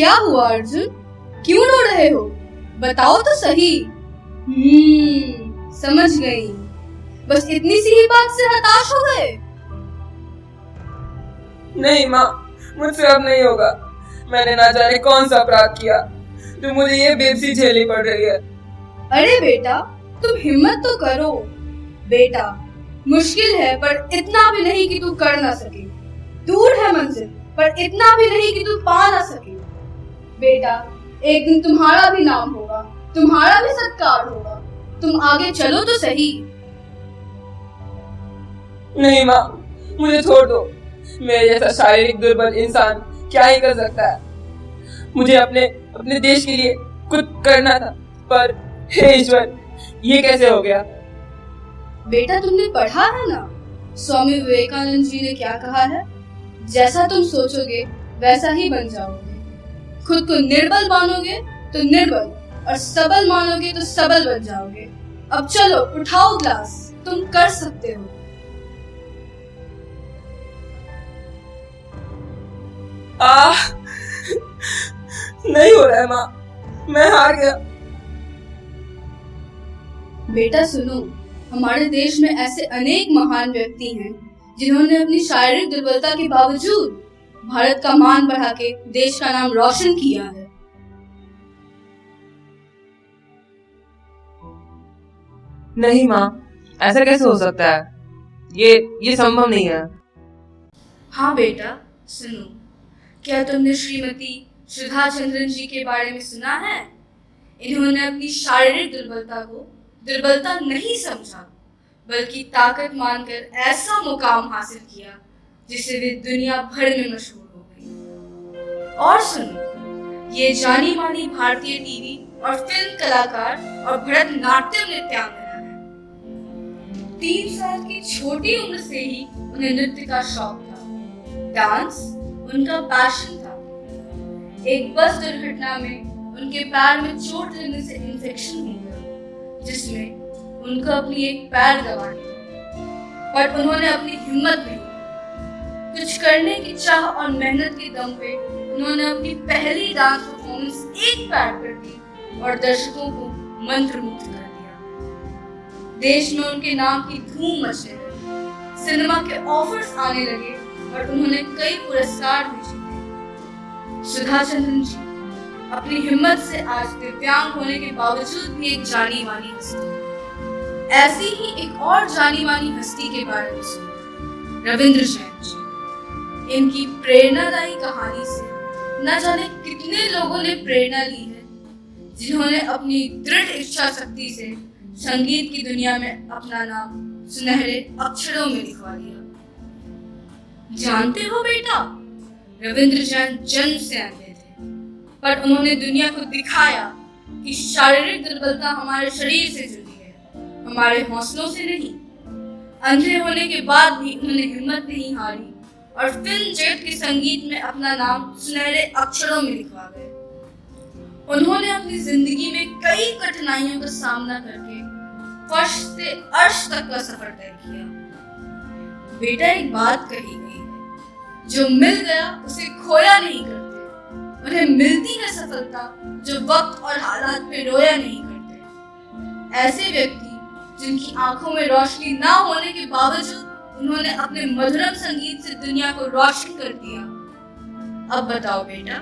क्या हुआ अर्जुन, क्यों रो रहे हो? बताओ तो सही। समझ गई, बस इतनी सी ही बात से हताश हो गए? नहीं माँ, मुझसे अब नहीं होगा। मैंने ना जाने कौन सा अपराध किया जो मुझे ये बेबसी झेलनी पड़ रही है। अरे बेटा, तुम हिम्मत तो करो। बेटा, मुश्किल है पर इतना भी नहीं कि तू कर ना सके। दूर है मंजिल पर इतना भी नहीं कि तू पा ना सके। बेटा, एक दिन तुम्हारा भी नाम होगा, तुम्हारा भी सत्कार होगा। तुम आगे चलो तो सही। नहीं माँ, मुझे छोड़ दो। मेरे जैसा शारीरिक दुर्बल इंसान क्या ही कर सकता है। मुझे अपने देश के लिए कुछ करना था, पर हे ईश्वर, ये कैसे हो गया? बेटा, तुमने पढ़ा है ना, स्वामी विवेकानंद जी ने क्या कहा है? जैसा तुम सोचोगे वैसा ही बन जाओगे। खुद को निर्बल मानोगे तो निर्बल, और सबल मानोगे तो सबल बन जाओगे। अब चलो, उठाओ ग्लास, तुम कर सकते हो। नहीं हो रहा है माँ, मैं हार गया। बेटा सुनो, हमारे देश में ऐसे अनेक महान व्यक्ति हैं जिन्होंने अपनी शारीरिक दुर्बलता के बावजूद भारत का मान बढ़ा के देश का नाम रोशन किया है। नहीं माँ, ऐसा कैसे हो सकता है? ये संभव नहीं है। हाँ बेटा सुनो, क्या तुमने श्रीमती सुधा चंद्रन जी के बारे में सुना है? इन्होंने अपनी शारीरिक दुर्बलता को दुर्बलता नहीं समझा, बल्कि ताकत मानकर ऐसा मुकाम हासिल किया जिससे वे दुनिया भर में मशहूर हो गई। और सुनो, ये जानी मानी भारतीय टीवी और फिल्म कलाकार और भरतनाट्यम नृत्यांगना है। 3 साल की छोटी उम्र से ही उन्हें नृत्य का शौक था। डांस उनका पैशन था। एक बस दुर्घटना में उनके पैर में चोट लगने से इन्फेक्शन हो गया, जिसमें उनको अपनी एक पैर गंवा दिया। पर उन्होंने अपनी हिम्मत नहीं, कुछ करने की चाह और मेहनत के दम पे उन्होंने अपनी पहली डांस परफॉर्मेंस एक पैर पर दी और दर्शकों को मंत्रमुग्ध कर दिया। देश में उनके नाम की धूम मचने लगी, सिनेमा के ऑफर्स आने लगे और उन्होंने कई पुरस्कार भी जीते। सुधा चंद्रन जी अपनी हिम्मत से आज दिव्यांग होने के बावजूद भी एक जानी मानी हस्ती है। ऐसी ही एक और जानी मानी हस्ती के बारे में सुनो, रविंद्र जैन जी। इनकी प्रेरणादायी कहानी से न जाने कितने लोगों ने प्रेरणा ली है, जिन्होंने अपनी दृढ़ इच्छा शक्ति से संगीत की दुनिया में अपना नाम सुनहरे अक्षरों में लिखवा दिया। जानते हो बेटा, रविंद्र जैन जन्म से अंधे थे, पर उन्होंने दुनिया को दिखाया कि शारीरिक दुर्बलता हमारे शरीर से जुड़ी है, हमारे हौसलों से नहीं। अंधे होने के बाद भी उन्होंने हिम्मत नहीं हारी और फिल्म जगत के संगीत में अपना नाम सुनहरे अक्षरों में लिखवा गए। उन्होंने अपनी जिंदगी में कई कठिनाइयों का सामना करके फर्श से अर्श तक का सफर तय किया। बेटा, एक बात कही गई है, जो मिल गया उसे खोया नहीं करते। उन्हें मिलती है सफलता जो वक्त और हालात पे रोया नहीं करते। ऐसे व्यक्ति जिनकी आंखों में रोशनी ना होने के बावजूद उन्होंने अपने मधुरम संगीत से दुनिया को रोशन कर दिया। अब बताओ बेटा,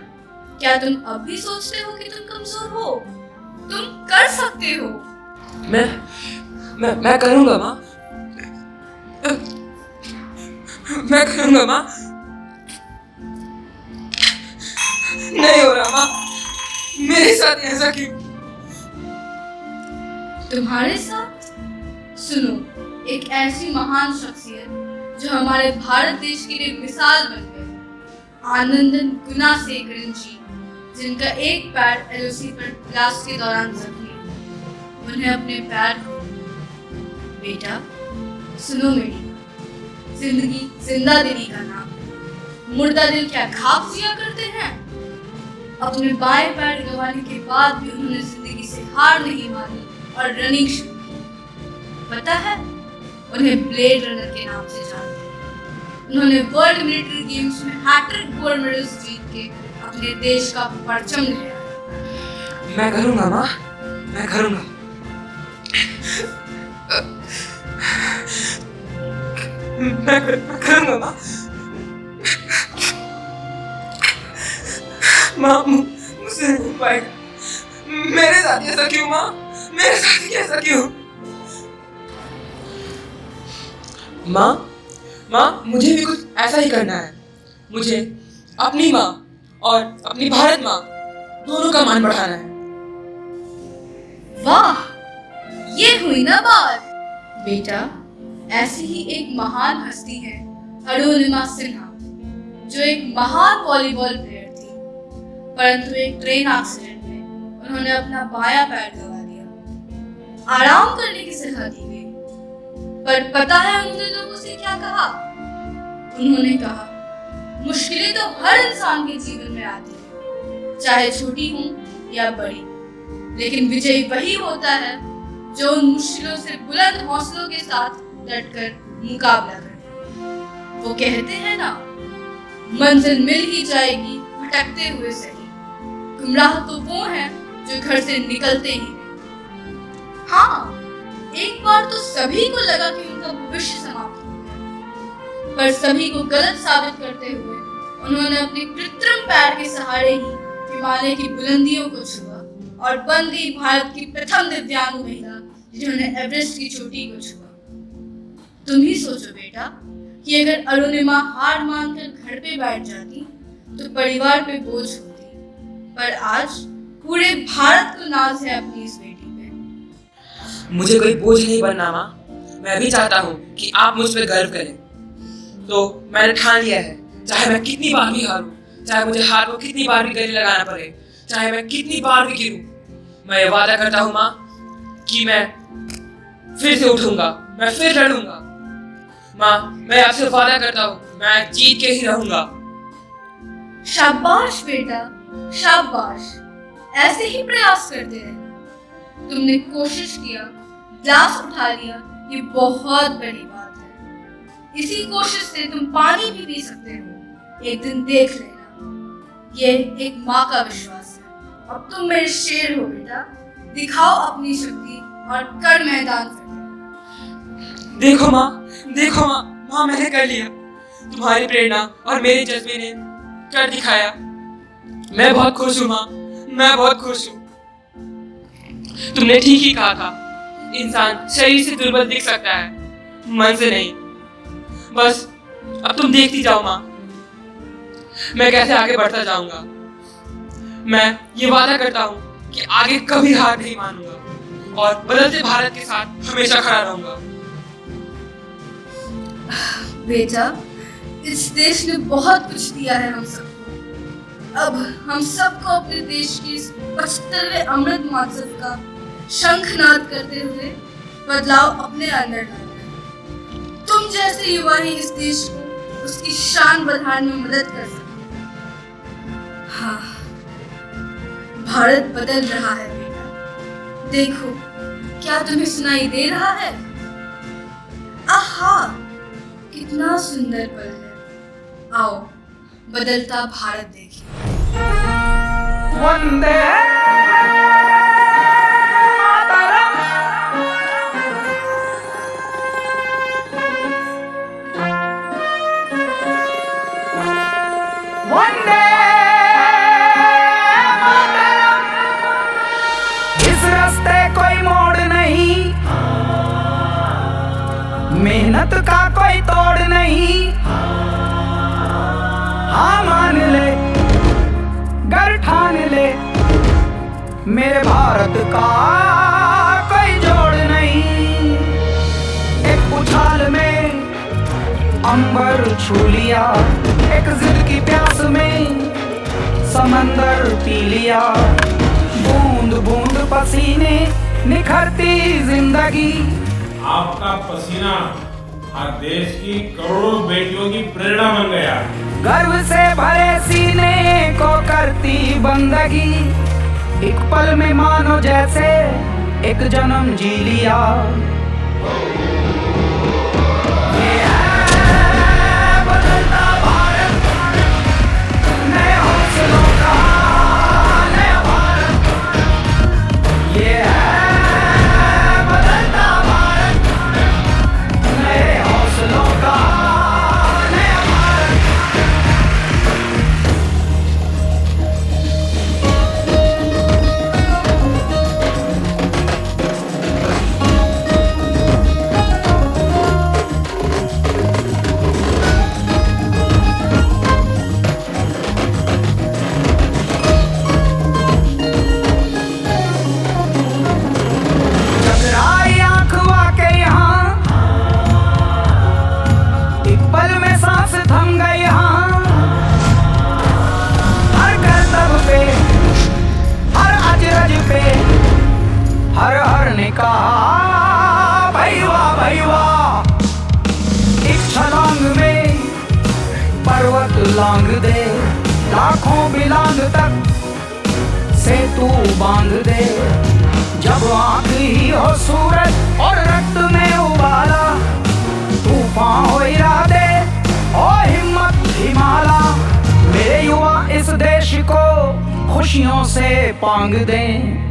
क्या तुम अब भी सोचते हो कि तुम कमजोर हो? तुम कर सकते हो। मैं करूंगा माँ, मैं करूंगा माँ। नहीं हो रहा माँ, मेरे साथ ऐसा क्यों? तुम्हारे साथ? सुनो, एक ऐसी महान शख्सियत जो हमारे भारत देश के लिए मिसाल बन गए, आनंदन गुणासेकरन जी, जिनका एक पैर एलओसी पर इलाज के दौरान जख्मी हुआ। उन्हें अपने पैर खो दिए। बेटा सुनो मेरी, जिंदगी जिंदा दिली का नाम है। मुर्दा दिल क्या खाक जिया करते हैं? अपने बाएं पैर गंवाने के बाद भी उन्होंने जिंदगी से हार नहीं मानी और रनिंग शुरू की। पता है, उन्हें ब्लेड रनर के नाम से जानते हैं। उन्होंने वर्ल्ड मिलिट्री गेम्स में हैट्रिक गोल्ड मेडल्स जीत के अपने देश का परचम लहराए। मैं करूंगा माँ, मैं करूंगा। मैं करूंगा माँ। माँ मुझसे नहीं हो पाएगा। मेरे साथ ऐसा क्यों माँ? मेरे साथ ऐसा क्यों? माँ मुझे भी कुछ ऐसा ही करना है। मुझे अपनी माँ और अपनी भारत माँ दोनों का मान बढ़ाना है। वाह, ये हुई ना बात। बेटा, ऐसी ही एक महान हस्ती है अरुणिमा सिन्हा, जो एक महान वॉलीबॉल प्लेयर थी, परंतु एक ट्रेन एक्सीडेंट में उन्होंने अपना बायां पैर गंवा दिया। आराम करने की सलाह दी गई, पर पता है उन्होंने लोगों से क्या कहा? उन्होंने कहा, मुश्किलें तो हर इंसान के जीवन में आती हैं, चाहे छोटी हो या बड़ी, लेकिन विजयी वही होता है जो उन मुश्किलों से बुलंद हौसलों के साथ डटकर मुकाबला करे। वो कहते हैं ना, मंजिल मिल ही जाएगी भटकते हुए सही, गुमराह तो वो हैं जो घर से निकलते ही नहीं। हाँ, एक बार तो सभी को लगा कि उनका भविष्य समाप्त हो गया, पर सभी को गलत साबित करते हुए उन्होंने अपने कृत्रिम पैर के सहारे ही हिमालय की बुलंदियों को छुआ और बन गई भारत की प्रथम दिव्यांग महिला जिन्होंने एवरेस्ट की चोटी को छुआ। तुम ही सोचो बेटा कि अगर अरुणिमा हार मानकर घर पे बैठ जाती तो परिवार पे बोझ होती, पर आज पूरे भारत को नाज है अपनी इस बेटी पे। मुझे कोई बोझ नहीं बनना माँ। मैं भी चाहता हूँ कि आप मुझ पर गर्व करें। तो मैंने ठान लिया है, चाहे मैं कितनी बार भी हारूं, चाहे मुझे हार को कितनी बार भी गले लगाना पड़े, चाहे मैं कितनी बार भी गिरूं, मैं ये वादा करता हूँ माँ कि मैं फिर से उठूंगा, मैं फिर लड़ूंगा। माँ, मैं आपसे वादा करता हूँ, मैं जीत के ही रहूंगा। शाबाश बेटा, शाबाश। ऐसे ही प्रयास करते रहना। तुमने कोशिश किया, गिलास उठा लिया, ये बहुत बड़ी बात है। इसी कोशिश से तुम पानी भी पी सकते हो। एक दिन देख लेना। ये एक माँ का विश्वास है। अब तुम मेरे शेर हो बेटा, दिखाओ अपनी शक्ति और कर मैदान फतेह। देखो माँ, माँ मैंने कर लिया। तुम्हारी प्रेरणा और मेरे जज्बे ने कर दिखाया। मैं बहुत खुश हूँ माँ, मैं बहुत खुश हूँ। तुमने ठीक ही कहा था, इंसान शरीर से दुर्बल दिख सकता है, मन से नहीं। बस अब तुम देखती जाओ माँ, मैं कैसे आगे बढ़ता जाऊंगा। मैं ये वादा करता हूँ कि आगे कभी हार नहीं मानूंगा और बदलते भारत के साथ हमेशा खड़ा रहूंगा। बेटा, इस देश ने बहुत कुछ दिया है हम सबको। अब हम सबको अपने देश के इस 75वें अमृत महोत्सव का शंखनाद करते हुए बदलाव अपने अंदर लाना है। तुम जैसे युवा ही इस देश को उसकी शान बढ़ाने में मदद कर सकते हैं। हाँ, भारत बदल रहा है बेटा। देखो, क्या तुम्हें सुनाई दे रहा है? आहा, कितना सुंदर पल है। आओ, बदलता भारत देखिए। वंदे मातरम। वंदे मातरम। इस रास्ते कोई मोड़ नहीं, मेहनत का कोई तोड़ नहीं। हाँ मान ले, गर ठान ले, मेरे भारत का कोई जोड़ नहीं। एक उछाल में अंबर छू लिया, एक जिद की प्यास में समंदर पी लिया। बूंद बूंद पसीने निखरती जिंदगी। आपका पसीना हर देश की करोड़ों बेटियों की प्रेरणा बन गया। गर्व से भरे सीने को करती बंदगी। एक पल में मानो जैसे एक जन्म जी लिया। ये है बदलता भारत, नए हौसलों का भाई वाह एक छलांग में पर्वत लांग दे, लाखों बिलांग तक से तू बांध दे। जब आंख ही हो सूरज और रक्त में उबाला, तूफान हो इरादे और हिम्मत हिमाला। मेरे युवा इस देश को खुशियों से पांग दें।